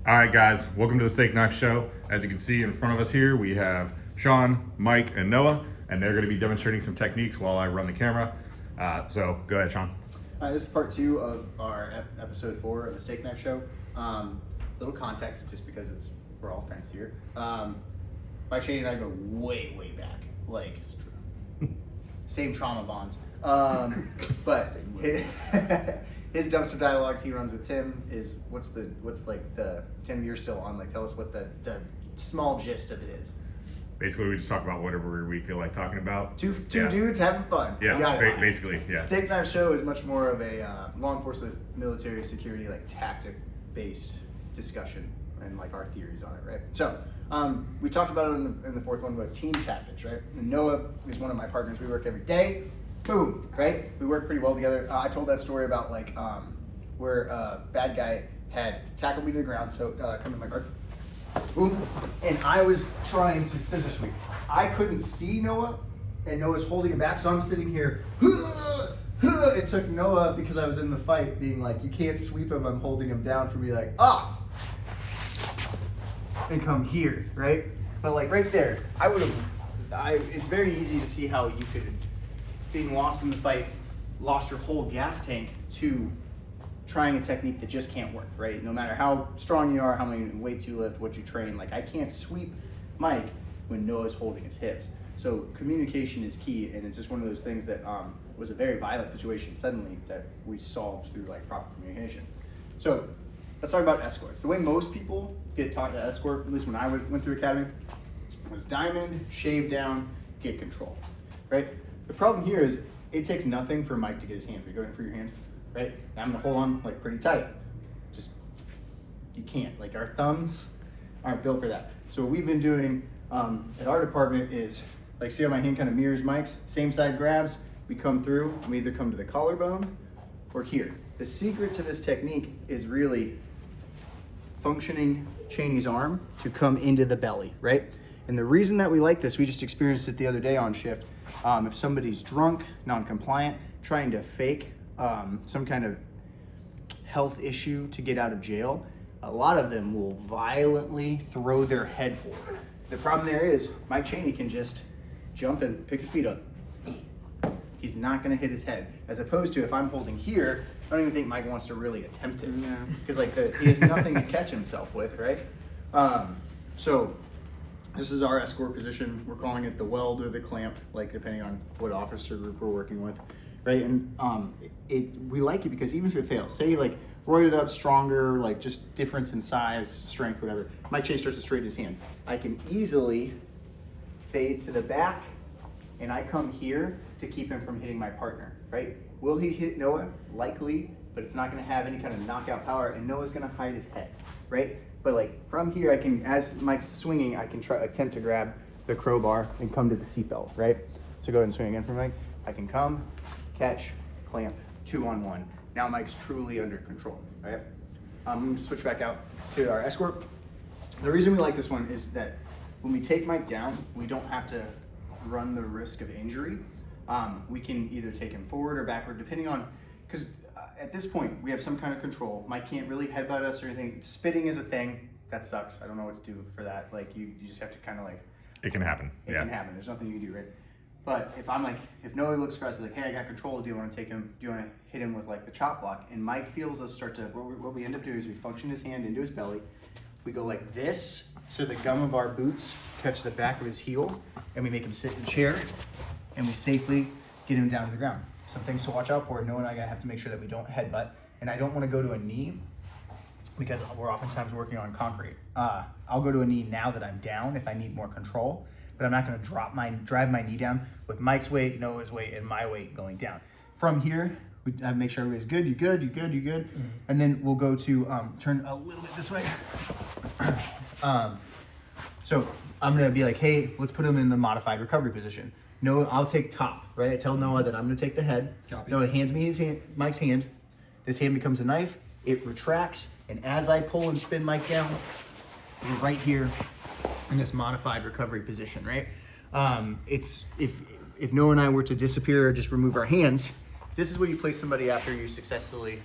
All right, guys, welcome to the Steak Knife Show. As you can see in front of us here, we have Sean, Mike, and Noah, and they're going to be demonstrating some techniques while I run the camera. So go ahead, Sean. All right, this is part 2 of our episode 4 of the Steak Knife Show. Little context, just because we're all friends here. My Shane and I go way, way back, like same trauma bonds. But his dumpster dialogues he runs with Tim is what's the Tim, you're still on, like, tell us what the small gist of it is. Basically, we just talk about whatever we feel like talking about. Two dudes having fun. Yeah, basically, yeah. Steak Knife Show is much more of a law enforcement, military, security, like tactic-based discussion and like our theories on it, right? So we talked about it in the fourth one about team tactics, right? And Noah is one of my partners. We work every day. Boom, right? We work pretty well together. I told that story about like where a bad guy had tackled me to the ground. So come to my car. Boom. And I was trying to scissor sweep. I couldn't see Noah, and Noah's holding it back, so I'm sitting here. It took Noah, because I was in the fight, being like, you can't sweep him, I'm holding him down, for me like, and come here, right? But like right there, it's very easy to see how you could, being lost in the fight, lost your whole gas tank to trying a technique that just can't work, right? No matter how strong you are, how many weights you lift, what you train, like I can't sweep Mike when Noah's holding his hips. So communication is key, and it's just one of those things that was a very violent situation suddenly that we solved through like proper communication. So let's talk about escorts. The way most people get taught to escort, at least when I went through academy, was diamond, shave down, get control, right? The problem here is it takes nothing for Mike to get his hand free. Go ahead and free your hand, right? And I'm gonna hold on like pretty tight. Just, you can't. Like our thumbs aren't built for that. So what we've been doing at our department is, like, see how my hand kind of mirrors Mike's? Same side grabs, we come through, and we either come to the collarbone or here. The secret to this technique is really functioning Cheney's arm to come into the belly, right? And the reason that we like this, we just experienced it the other day on shift. If somebody's drunk, non-compliant, trying to fake some kind of health issue to get out of jail, a lot of them will violently throw their head forward. The problem there is Mike Cheney can just jump and pick his feet up. He's not gonna hit his head. As opposed to if I'm holding here, I don't even think Mike wants to really attempt it. Because he has nothing to catch himself with, right? So this is our escort position. We're calling it the weld or the clamp, like depending on what officer group we're working with, right? And we like it because even if it fails, say like roided up, stronger, like just difference in size, strength, whatever, Mike Chase starts to straighten his hand. I can easily fade to the back, and I come here to keep him from hitting my partner, right? Will he hit Noah? Likely, but it's not gonna have any kind of knockout power, and Noah's gonna hide his head, right? But like from here, I can, as Mike's swinging, I can attempt to grab the crowbar and come to the seatbelt, right? So go ahead and swing again for Mike. I can come, catch, clamp, 2-on-1. Now Mike's truly under control, right? I'm gonna switch back out to our escort. The reason we like this one is that when we take Mike down, we don't have to run the risk of injury. We can either take him forward or backward, depending on, because at this point, we have some kind of control. Mike can't really headbutt us or anything. Spitting is a thing. That sucks. I don't know what to do for that. Like, you just have to kind of like... It can happen. It can happen. There's nothing you can do, right? But if I'm like, if Noah looks across, like, hey, I got control. Do you want to take him? Do you want to hit him with like the chop block? And Mike feels us start to, what we end up doing is we function his hand into his belly. We go like this, so the gum of our boots catch the back of his heel, and we make him sit in a chair, and we safely get him down to the ground. Some things to watch out for. Noah and I have to make sure that we don't headbutt, and I don't want to go to a knee because we're oftentimes working on concrete. I'll go to a knee now that I'm down if I need more control, but I'm not going to drive my knee down with Mike's weight, Noah's weight, and my weight going down. From here, we make sure everybody's good. You good? You good? You good? Mm-hmm. And then we'll go to turn a little bit this way. So I'm going to be like, hey, let's put him in the modified recovery position. Noah, I'll take top, right? I tell Noah that I'm going to take the head. Copy. Noah hands me his hand, Mike's hand. This hand becomes a knife. It retracts, and as I pull and spin Mike down, we're right here in this modified recovery position, right? It's if Noah and I were to disappear or just remove our hands, this is where you place somebody after you successfully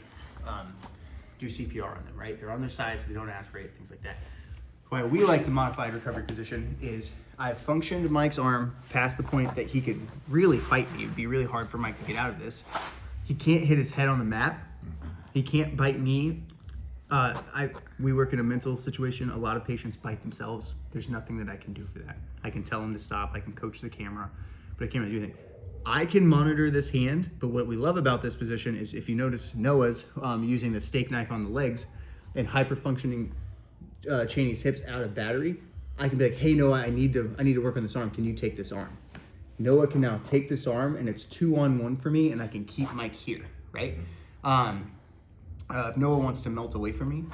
do CPR on them, right? They're on their side so they don't aspirate, things like that. Why we like the modified recovery position is I've functioned Mike's arm past the point that he could really fight me. It'd be really hard for Mike to get out of this. He can't hit his head on the mat. He can't bite me. We work in a mental situation. A lot of patients bite themselves. There's nothing that I can do for that. I can tell them to stop. I can coach the camera, but I can't really do anything. I can monitor this hand, but what we love about this position is if you notice Noah's using the steak knife on the legs and hyper-functioning Cheney's hips out of battery, I can be like, hey Noah, I need to work on this arm. Can you take this arm? Noah can now take this arm and it's 2-on-1 for me and I can keep Mike here, right? If Noah wants to melt away from me,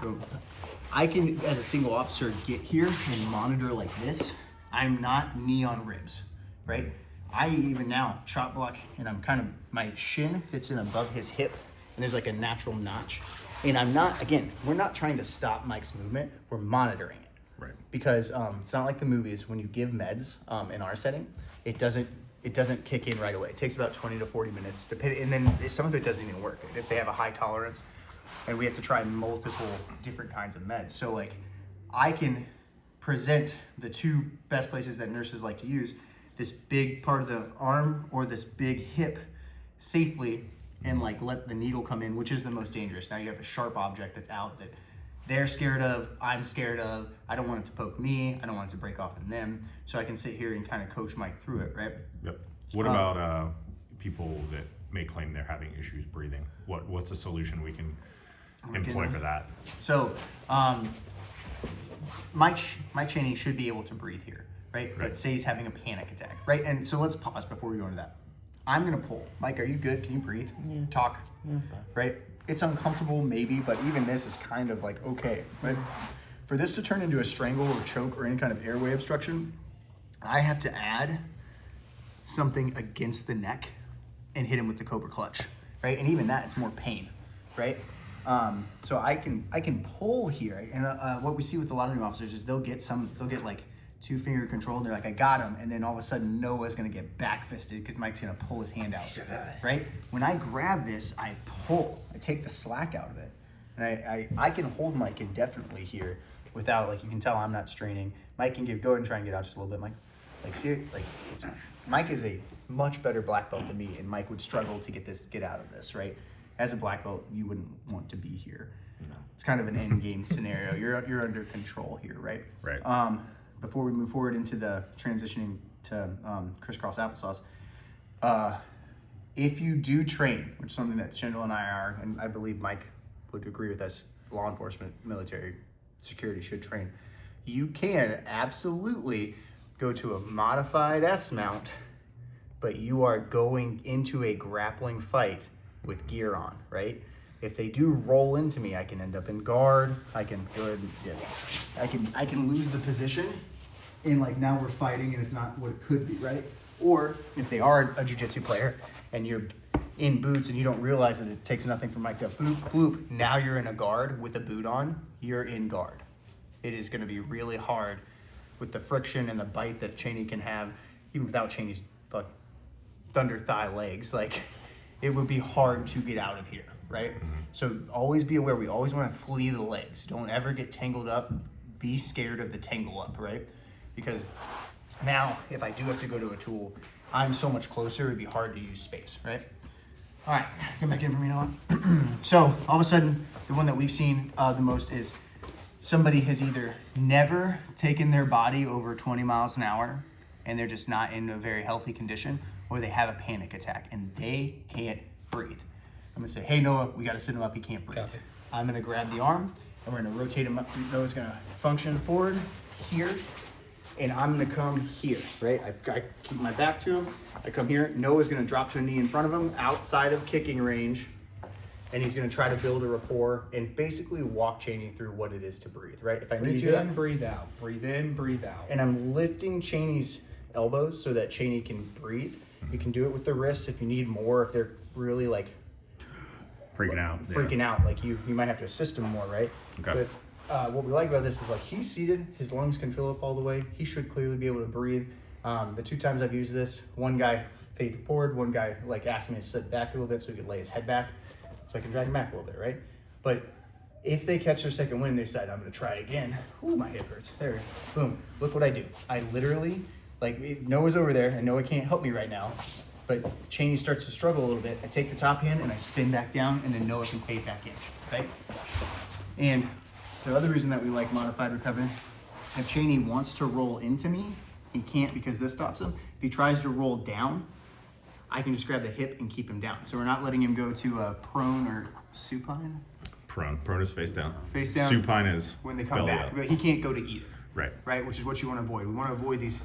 I can, as a single officer, get here and monitor like this. I'm not knee on ribs, right? I even now chop block and I'm kind of, my shin fits in above his hip and there's like a natural notch. And I'm not, again, we're not trying to stop Mike's movement, we're monitoring it. Right. Because it's not like the movies, when you give meds in our setting, it doesn't kick in right away. It takes about 20 to 40 minutes, and then some of it doesn't even work. If they have a high tolerance, and we have to try multiple different kinds of meds. So like, I can present the two best places that nurses like to use, this big part of the arm or this big hip safely, and like let the needle come in, which is the most dangerous. Now you have a sharp object that's out that they're scared of, I'm scared of, I don't want it to poke me, I don't want it to break off in them, so I can sit here and kind of coach Mike through it, right? Yep. What about people that may claim they're having issues breathing? What's a solution we can employ for that? So, Mike Cheney should be able to breathe here, right? Let's say he's having a panic attack, right? And so let's pause before we go into that. I'm gonna pull. Mike, are you good? Can you breathe? Yeah. Talk. Yeah, fine. Right? It's uncomfortable maybe, but even this is kind of like okay, right? For this to turn into a strangle or choke or any kind of airway obstruction, I have to add something against the neck and hit him with the Cobra clutch, right? And even that, it's more pain, right? So I can pull here, and what we see with a lot of new officers is they'll get like 2-finger control, and they're like, I got him, and then all of a sudden Noah's gonna get back fisted because Mike's gonna pull his hand out, right? When I grab this, I pull, I take the slack out of it, and I can hold Mike indefinitely here without, like, you can tell I'm not straining. Mike can go ahead and try and get out just a little bit, Mike. Like, see, like, Mike is a much better black belt than me, and Mike would struggle to get out of this, right? As a black belt, you wouldn't want to be here. No. It's kind of an end game scenario. You're under control here, right? Right. Before we move forward into the transitioning to crisscross applesauce, if you do train, which is something that Shendel and I are, and I believe Mike would agree with us, law enforcement, military, security should train, you can absolutely go to a modified S-mount, but you are going into a grappling fight with gear on, right? If they do roll into me, I can end up in guard. I can go ahead and I can lose the position, and like now we're fighting and it's not what it could be, right? Or if they are a jiu-jitsu player and you're in boots and you don't realize that it takes nothing for Mike to bloop, bloop, now you're in a guard with a boot on, you're in guard. It is gonna be really hard with the friction and the bite that Cheney can have, even without Cheney's thunder thigh legs, like it would be hard to get out of here, right? Mm-hmm. So always be aware, we always want to flee the legs. Don't ever get tangled up. Be scared of the tangle up, right? Because now if I do have to go to a tool, I'm so much closer, it'd be hard to use space, right? All right, come back in for me, Noah. So all of a sudden, the one that we've seen the most is somebody has either never taken their body over 20 miles an hour and they're just not in a very healthy condition, or they have a panic attack and they can't breathe. I'm gonna say, hey Noah, we gotta sit him up, he can't breathe. Copy. I'm gonna grab the arm and we're gonna rotate him up. Noah's gonna function forward here, and I'm gonna come here, right? I keep my back to him, I come here. Noah's gonna drop to a knee in front of him, outside of kicking range, and he's gonna try to build a rapport and basically walk Cheney through what it is to breathe, right? If I need to, breathe in, breathe out, breathe in, breathe out. And I'm lifting Cheney's elbows so that Cheney can breathe. You can do it with the wrists if you need more, if they're really like freaking out, like you might have to assist them more, right? Okay. But what we like about this is like he's seated, his lungs can fill up all the way, he should clearly be able to breathe. The 2 times I've used this, one guy faded forward, one guy like asked me to sit back a little bit so he could lay his head back so I can drag him back a little bit, right? But If they catch their second wind, they decide, I'm gonna try again. Ooh, my hip hurts. There, boom. Look what I do. I literally, like, Noah's over there, and Noah can't help me right now, but Cheney starts to struggle a little bit. I take the top hand, and I spin back down, and then Noah can fade back in, right? And the other reason that we like modified recovery, if Cheney wants to roll into me, he can't because this stops him. If he tries to roll down, I can just grab the hip and keep him down. So we're not letting him go to a prone or supine. Prone is face down. Face down. Supine is when they come belly back. up. But he can't go to either. Right. Right, which is what you want to avoid. We want to avoid these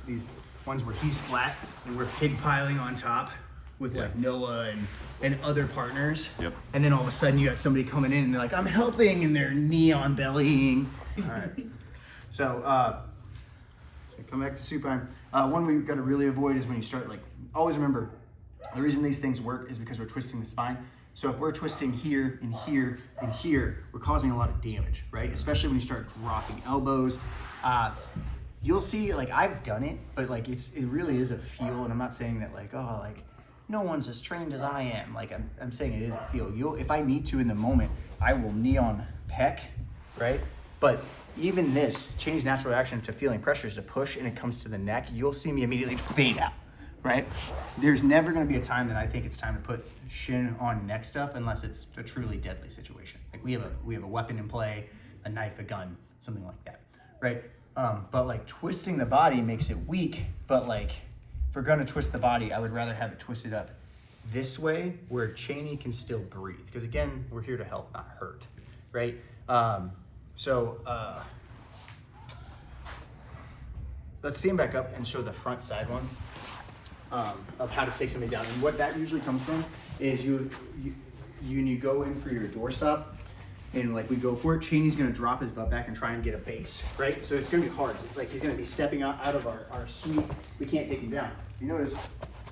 ones where he's flat and we're pig piling on top with like Noah and other partners. Yep. And then all of a sudden you got somebody coming in and they're like, I'm helping, and they're neon bellying. All right. So come back to supine. One we've got to really avoid is when you start, like, always remember, the reason these things work is because we're twisting the spine. So if we're twisting here and here and here, we're causing a lot of damage, right? Especially when you start dropping elbows. You'll see, like, I've done it, but like it really is a feel. And I'm not saying that like, oh, like no one's as trained as I am. Like I'm saying it is a feel. If I need to in the moment, I will knee on pec, right? But even this, Cheney's natural reaction to feeling pressure is to push, and it comes to the neck. You'll see me immediately fade out, right? There's never going to be a time that I think it's time to put shin on neck stuff unless it's a truly deadly situation. Like we have a weapon in play, a knife, a gun, something like that, right? But like twisting the body makes it weak. But like if we're going to twist the body, I would rather have it twisted up this way where Cheney can still breathe. Because again, we're here to help, not hurt, right? Let's see him back up and show the front side one of how to take somebody down. And what that usually comes from is you go in for your doorstop, and like we go for it, Cheney's gonna drop his butt back and try and get a base, right? So it's gonna be hard. Like he's gonna be stepping out of our sweep. We can't take him down. You notice,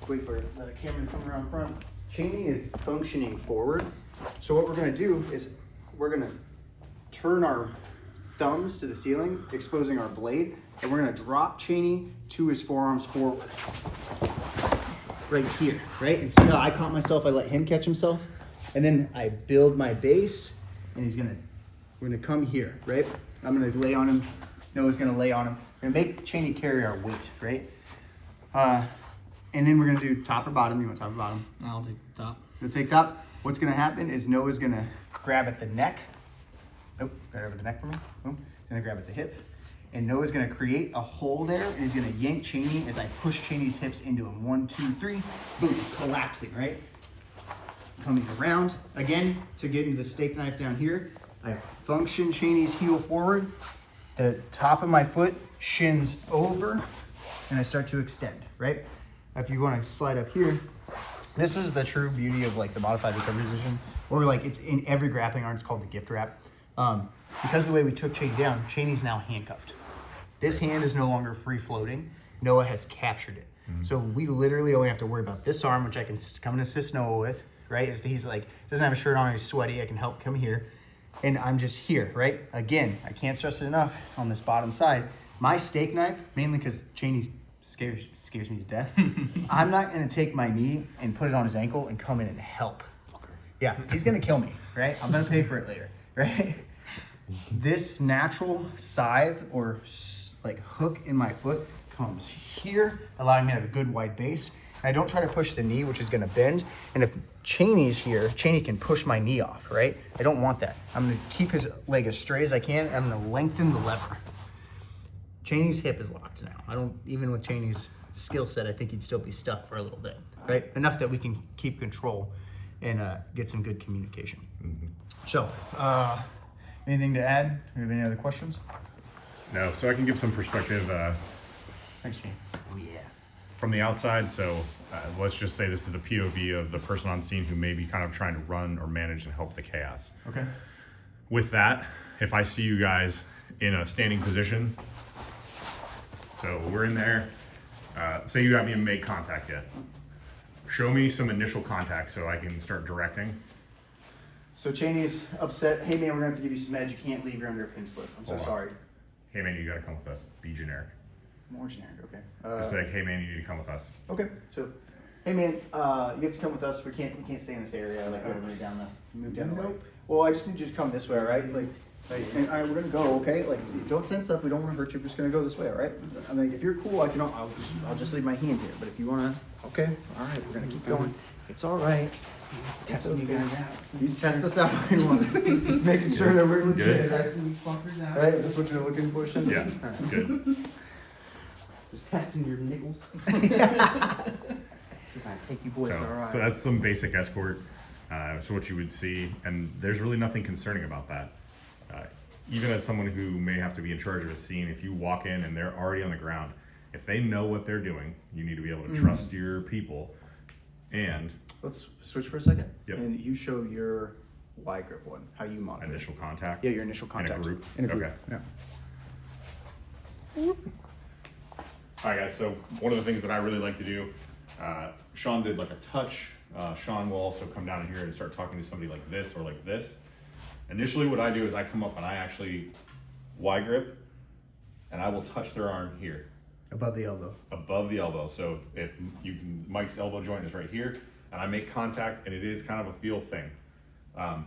wait for the camera to come around front. Cheney is functioning forward. So what we're gonna do is we're gonna turn our thumbs to the ceiling, exposing our blade, and we're gonna drop Cheney to his forearms forward. Right here, right? And see how I caught myself, I let him catch himself, and then I build my base, and we're gonna come here, right? I'm gonna lay on him, Noah's gonna lay on him. We're gonna make Cheney carry our weight, right? And then we're gonna do top or bottom. You want top or bottom? I'll take top. You'll take top. What's gonna happen is Noah's gonna grab at the neck. Nope, grab at the neck for me. Boom. He's gonna grab at the hip. And Noah's gonna create a hole there, and he's gonna yank Cheney as I push Cheney's hips into him. 1, 2, 3, boom, collapsing, right? Coming around, again, to get into the steak knife down here, I function Cheney's heel forward, the top of my foot shins over, and I start to extend, right? If you wanna slide up here, this is the true beauty of like the modified recovery position, or like it's in every grappling art, it's called the gift wrap. Because of the way we took Cheney down, Cheney's now handcuffed. This hand is no longer free floating. Noah has captured it. Mm-hmm. So we literally only have to worry about this arm, which I can come and assist Noah with, right? If he's like, doesn't have a shirt on, he's sweaty, I can help come here. And I'm just here, right? Again, I can't stress it enough on this bottom side. My steak knife, mainly because Cheney scares me to death, I'm not gonna take my knee and put it on his ankle and come in and help. Okay. Yeah, he's gonna kill me, right? I'm gonna pay for it later, right? This natural scythe or like hook in my foot comes here, allowing me to have a good wide base. And I don't try to push the knee, which is gonna bend. And if Cheney's here, Cheney can push my knee off, right? I don't want that. I'm gonna keep his leg as straight as I can, and I'm gonna lengthen the lever. Cheney's hip is locked now. Even with Cheney's skill set, I think he'd still be stuck for a little bit, right? Enough that we can keep control and get some good communication. Mm-hmm. So, anything to add? Do you have any other questions? No, so I can give some perspective Thanks, Shane. Oh, yeah. from the outside. So let's just say this is the POV of the person on scene who may be kind of trying to run or manage and help the chaos. Okay. With that, if I see you guys in a standing position, so we're in there, say you haven't even made contact yet. Show me some initial contact so I can start directing. So Cheney's upset. Hey man, we're gonna have to give you some meds. You can't leave. You're under a pin slip. I'm so Hold on. sorry. Hey man, you gotta come with us. Be generic. More generic. Okay. Just be like, hey man, you need to come with us. Okay. So, hey man, you have to come with us. We can't stay in this area. Like we're gonna move down the way. Nope. Well, I just need you to come this way, all right? Like, and all right, we're gonna go, okay? Like, don't tense up. We don't want to hurt you. We're just gonna go this way, all right? I mean, if you're cool, I'll just leave my hand here. But if you wanna, okay, all right, we're gonna keep going. It's all right. Testing you guys out. You can test us out if you want. Just making sure that we're legit. Good. Testing you fuckers out. Right? Is this what you're looking for, Shin? Yeah, All right. good. Just testing your nickels. See if I take you boys, all right. So that's some basic escort. So what you would see, and there's really nothing concerning about that. Even as someone who may have to be in charge of a scene, if you walk in and they're already on the ground, if they know what they're doing, you need to be able to trust your people. And Let's switch for a second. Yep. And you show your Y grip one, how you monitor. initial contact. Yeah, your initial contact. group? In a group. Okay. Yeah. All right, guys. So one of the things that I really like to do, Sean did like a touch. Sean will also come down here and start talking to somebody like this or like this. Initially, what I do is I come up and I actually Y grip, and I will touch their arm here. Above the elbow. Above the elbow. So if you can, Mike's elbow joint is right here, and I make contact, and it is kind of a feel thing.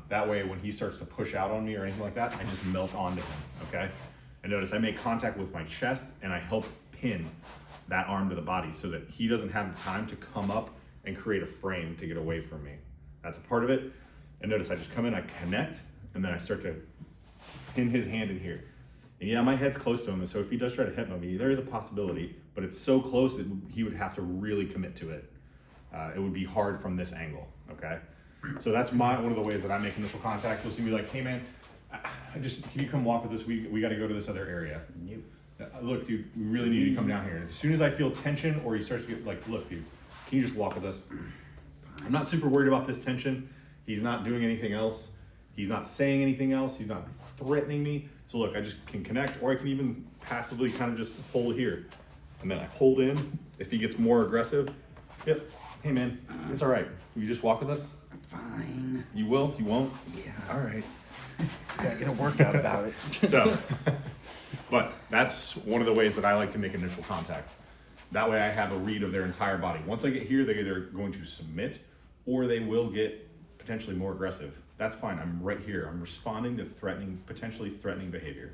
That way, when he starts to push out on me or anything like that, I just melt onto him, okay? And notice I make contact with my chest, and I help pin that arm to the body so that he doesn't have time to come up and create a frame to get away from me. That's a part of it. And notice I just come in, I connect, and then I start to pin his hand in here. And yeah, my head's close to him, and so if he does try to hypno me, there is a possibility, but it's so close that he would have to really commit to it. It would be hard from this angle, okay? So that's one of the ways that I make initial contact. You'll see me like, hey man, can you come walk with us? We got to go to this other area. Nope. Look, dude, we really need you to come down here. As soon as I feel tension or he starts to get like, look, dude, can you just walk with us? I'm not super worried about this tension. He's not doing anything else. He's not saying anything else. He's not threatening me. So look, I just can connect, or I can even passively kind of just hold here. And then I hold in. If he gets more aggressive, yep, hey man, it's all right. Will you just walk with us? Fine. You will? You won't? Yeah. All right. Gotta get a workout about it. So, but that's one of the ways that I like to make initial contact. That way I have a read of their entire body. Once I get here, they're either going to submit or they will get potentially more aggressive. That's fine. I'm right here. I'm responding to potentially threatening behavior.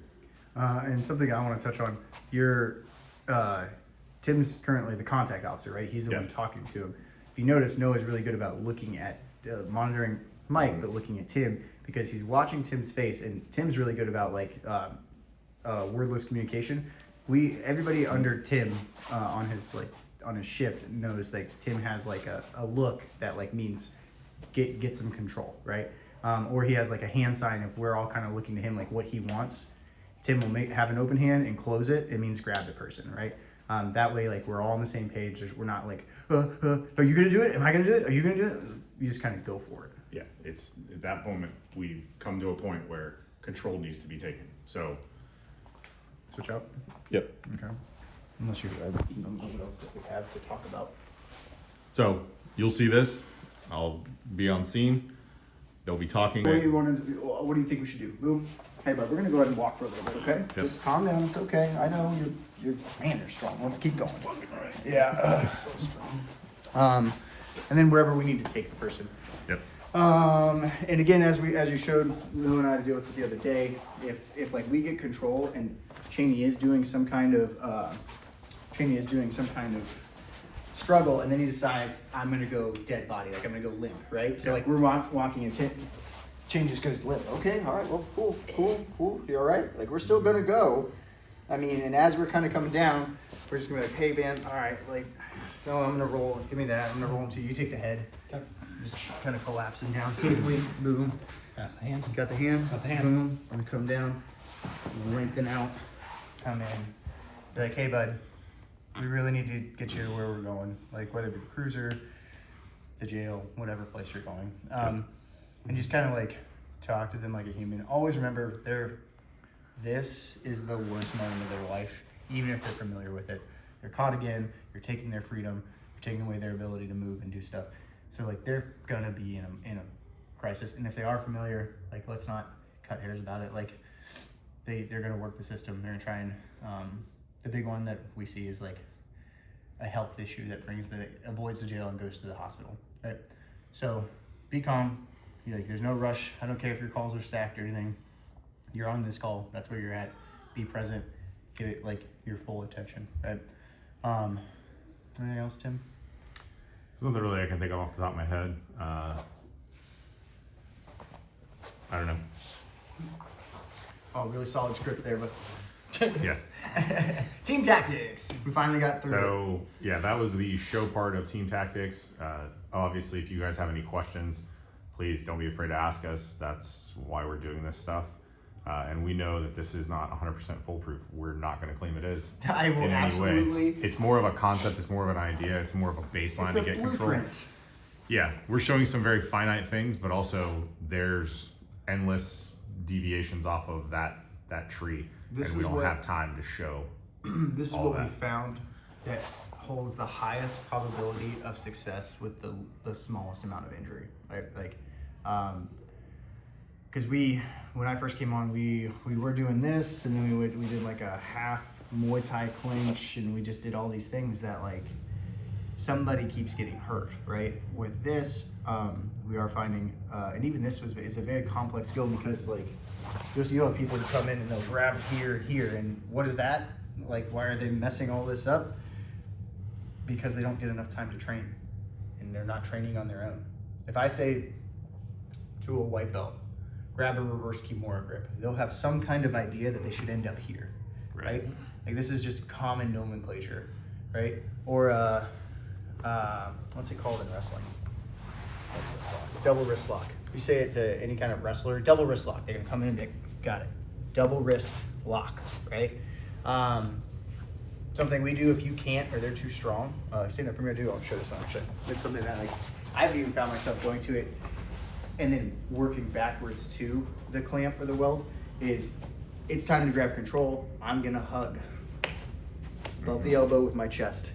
And something I want to touch on, Tim's currently the contact officer, right? He's the one talking to him. If you notice, Noah's really good about looking at, monitoring Mike, but looking at Tim, because he's watching Tim's face, and Tim's really good about wordless communication. Everybody under Tim on his ship knows that Tim has like a look that like means get some control, right? Or he has like a hand sign if we're all kind of looking to him like what he wants. Tim will have an open hand and close it. It means grab the person, right? That way, like we're all on the same page. We're not like, are you gonna do it? Am I gonna do it? Are you gonna do it? You just kind of go for it. Yeah, it's at that moment we've come to a point where control needs to be taken. So, Switch out. yep. Okay. Unless you guys know what else that we have to talk about. So you'll see this. I'll be on scene. They'll be talking. What do you think we should do? Boom. Hey, bud, we're gonna go ahead and walk for a little bit, okay? Yep. Just calm down. It's okay. I know you're strong. Let's keep going. Yeah, so strong. And then wherever we need to take the person. Yep. And again, as you showed Lou and I to deal with it the other day, if like we get control and Cheney is doing some kind of struggle, and then he decides I'm gonna go dead body, like I'm gonna go limp, right? So like we're walking and Cheney just goes limp. Okay, all right, well, cool. You all right? Like we're still gonna go. I mean, and as we're kind of coming down, we're just gonna be like, hey man, all right, like, no, I'm gonna roll. Give me that. I'm gonna roll into you. You take the head. Okay. Just kind of collapsing down safely. Boom. Pass the hand. Got the hand. Got the hand. Boom. I'm gonna come down. Limping out. Come in. Be like, hey bud, we really need to get you to where we're going. Like whether it be the cruiser, the jail, whatever place you're going. And just kind of like talk to them like a human. Always remember this is the worst moment of their life, even if they're familiar with it. They're caught again. You're taking their freedom. You're taking away their ability to move and do stuff. So like they're gonna be in a crisis, and if they are familiar, like let's not cut hairs about it. Like they're gonna work the system. They're gonna try and the big one that we see is like a health issue that avoids the jail and goes to the hospital. Right. So be calm, You're like, there's no rush. I don't care if your calls are stacked or anything. You're on this call. That's where you're at. Be present. Give it like your full attention, right? Anything else, Tim? There's nothing really I can think of off the top of my head. I don't know. Oh, really solid script there, but Yeah. team tactics. We finally got through it. So yeah, that was the show part of Team Tactics. Obviously, if you guys have any questions, please don't be afraid to ask us. That's why we're doing this stuff. And we know that this is not 100% foolproof. We're not going to claim it is I will in any absolutely. way. It's more of a concept. It's more of an idea. It's more of a baseline It's to a get control. blueprint. Yeah, we're showing some very finite things, but also there's endless deviations off of that tree, This and we is don't what- have time to show. This is all what we that. found that holds the highest probability of success with the smallest amount of injury, right? Like, because when I first came on, we were doing this, and then we did like a half Muay Thai clinch, and we just did all these things that like somebody keeps getting hurt, right? With this, we are finding, and even this it's a very complex skill because like you'll have people who come in and they'll grab here, and what is that? Like, why are they messing all this up? Because they don't get enough time to train, and they're not training on their own. If I say to a white belt, grab a reverse Kimura grip, they'll have some kind of idea that they should end up here, right? Like this is just common nomenclature, right? Or what's it called in wrestling? Double wrist lock. If you say it to any kind of wrestler, double wrist lock, they're gonna come in and be like, got it. Double wrist lock, right? Something we do if you can't or they're too strong. Stand up premier do. I'll show this one. Actually, it's something that like I've even found myself going to it and then working backwards to the clamp or the weld. Is it's time to grab control. I'm gonna hug above the elbow with my chest.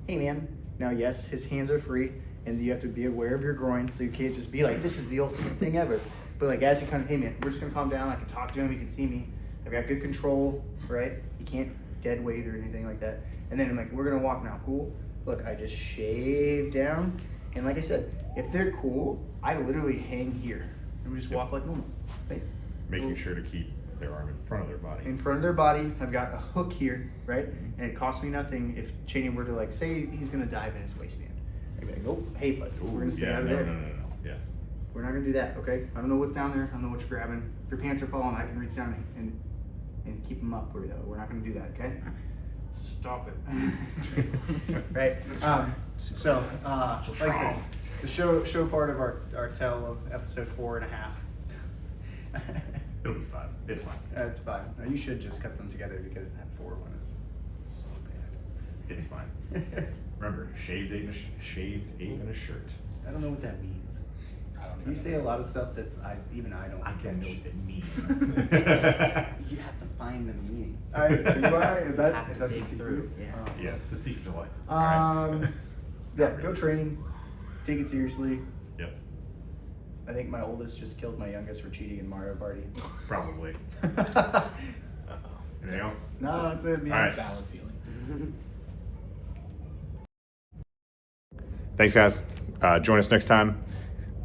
Hey man. Now yes, his hands are free, and you have to be aware of your groin, so you can't just be like, this is the ultimate thing ever. But like as he kind of, hey man, we're just gonna calm down. I can talk to him. He can see me. I've got good control, right? He can't dead weight or anything like that. And then I'm like, we're gonna walk now, cool? Look, I just shave down, and like I said, if they're cool, I literally hang here, and we just walk like normal, right? Making sure to keep their arm in front of their body. In front of their body, I've got a hook here, right? And it costs me nothing if Cheney were to like say he's gonna dive in his waistband. I'd be like, nope, hey bud, we're gonna stay out of there. No. Yeah. We're not gonna do that, okay? I don't know what's down there. I don't know what you're grabbing. If your pants are falling, I can reach down and keep them up for you though. We're not gonna do that, okay? Stop it. Right. So, like I said, the show part of our tell of episode 4.5. It'll be fine. It's fine. That's fine. No, you should just cut them together because that 4 one is so bad. It's fine. Remember, shaved eight in a shirt. I don't know what that means. I don't even You say a lot of stuff that's I don't. I don't know what it means. You have to find the meaning. Do I? Is that Have to the dig secret? through, yeah. Yeah, it's the secret to life. Alright. Yeah. Go train. Take it seriously. Yep. I think my oldest just killed my youngest for cheating in Mario Party. Probably. Anything else? No, that's it, man. All right. Valid feeling. Thanks, guys. Join us next time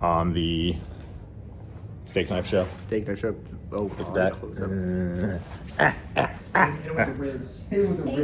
on the Steak Knife Show. Steak knife show. Oh, Look at that. Hit it with the Riz. Hit it with the Riz.